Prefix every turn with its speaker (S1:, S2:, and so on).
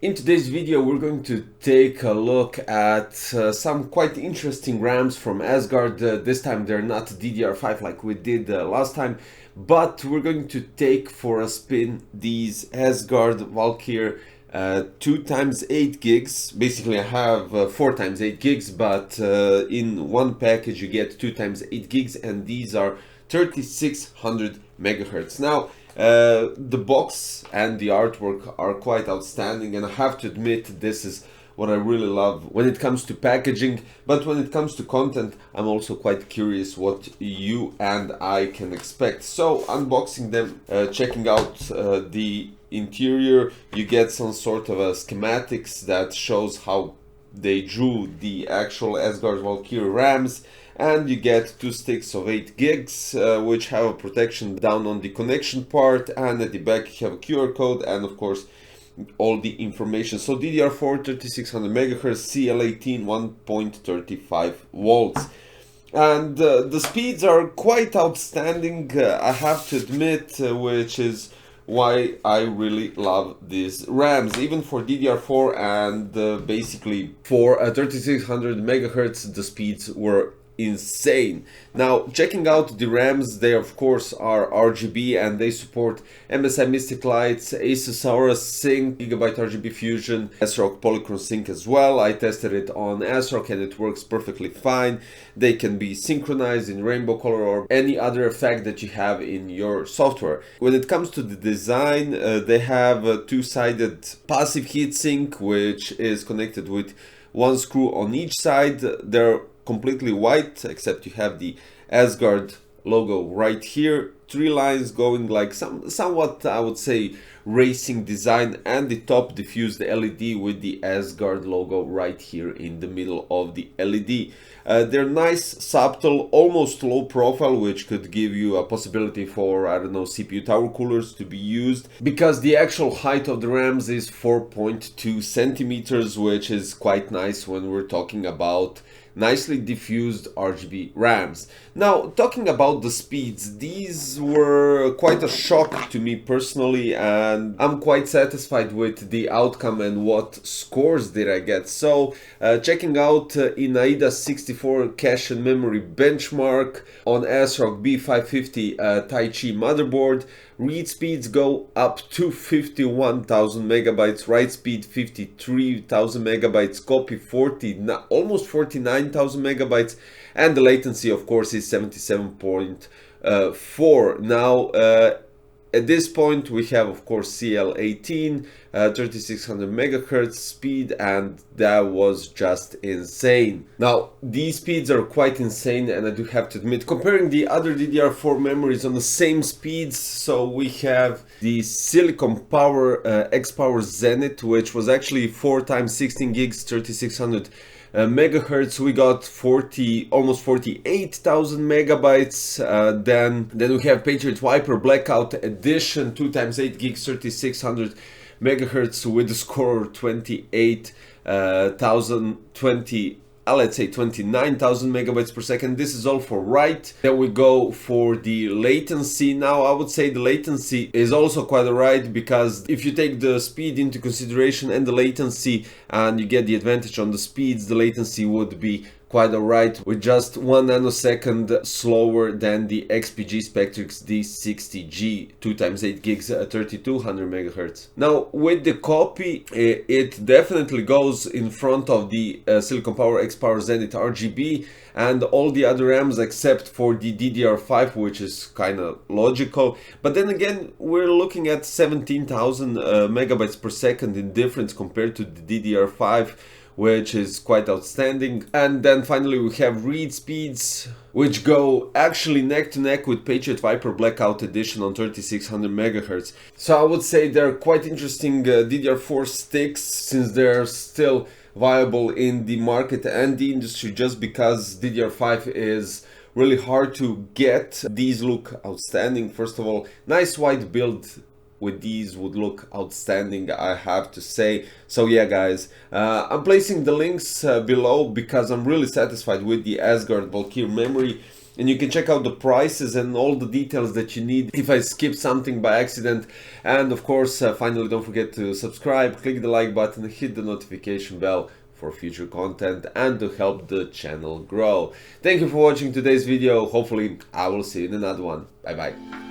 S1: In today's video, we're going to take a look at some quite interesting RAMs from ASGARD. This time they're not DDR5 like we did last time, but we're going to take for a spin these ASGARD VALKYRIE 2x8 gigs. Basically, I have 4x8 gigs, but in one package you get 2x8 gigs, and these are 3600 megahertz. Now, the box and the artwork are quite outstanding, and I have to admit this is what I really love when it comes to packaging. But when it comes to content, I'm also quite curious what you and I can expect. So unboxing them, checking out the interior, you get some sort of a schematics that shows how they drew the actual ASGARD VALKYRIE RAMs, and you get two sticks of 8 gigs which have a protection down on the connection part, and at the back you have a QR code and of course all the information. So DDR4 3600 MHz, CL18 1.35 volts, and the speeds are quite outstanding, I have to admit, which is why I really love these RAMs, even for DDR4, and basically for 3600 MHz the speeds were insane. Now, checking out the RAMs, they of course are RGB and they support MSI Mystic Lights, Asus Aorus Sync, Gigabyte RGB Fusion, ASRock Polychron Sync as well. I tested it on ASRock and it works perfectly fine. They can be synchronized in rainbow color or any other effect that you have in your software. When it comes to the design, they have a two-sided passive heatsink which is connected with one screw on each side. They're completely white, except you have the ASGARD logo right here, three lines going like somewhat, I would say, racing design, and the top diffused LED with the ASGARD logo right here in the middle of the LED. They're nice, subtle, almost low profile, which could give you a possibility for, I don't know, CPU tower coolers to be used, because the actual height of the RAMs is 4.2 centimeters, which is quite nice when we're talking about nicely diffused RGB RAMs. Now, talking about the speeds, these were quite a shock to me personally, and I'm quite satisfied with the outcome and what scores did I get. So, checking out in AIDA 64 cache and memory benchmark on ASRock B550 Taichi motherboard, read speeds go up to 51,000 megabytes, write speed 53,000 megabytes, copy almost 49,000 megabytes, and the latency of course is 77.4. Now at this point we have of course CL18 3600 megahertz speed, and that was just insane. Now these speeds are quite insane, and I do have to admit, comparing the other DDR4 memories on the same speeds, so we have the Silicon Power X Power Zenith, which was actually 4 times 16 gigs 3600 megahertz. We got almost 48,000 megabytes. Then we have Patriot Viper Blackout Edition 2 times 8 gigs 3600 megahertz with a score 28,020, let's say 29,000 megabytes per second. This is all for write. Then we go for the latency. Now I would say the latency is also quite alright, because if you take the speed into consideration and the latency, and you get the advantage on the speeds, the latency would be quite alright, with just 1 nanosecond slower than the XPG Spectrix D60G 2 times 8 gigs 3200 megahertz. Now with the copy, it definitely goes in front of the Silicon Power X Power Zenith RGB and all the other RAMs except for the DDR5, which is kind of logical. But then again, we're looking at 17,000 megabytes per second in difference compared to the DDR5, which is quite outstanding. And then finally we have read speeds, which go actually neck to neck with Patriot Viper Blackout Edition on 3600 megahertz. So I would say they're quite interesting DDR4 sticks, since they're still viable in the market and the industry, just because DDR5 is really hard to get. These look outstanding. First of all, nice white build with these would look outstanding, I have to say. So yeah guys, I'm placing the links below because I'm really satisfied with the ASGARD VALKYRIE memory. and you can check out the prices and all the details that you need if I skipped something by accident. And of course, finally, don't forget to subscribe, click the like button, hit the notification bell for future content and to help the channel grow. Thank you for watching today's video. Hopefully I will see you in another one. Bye bye.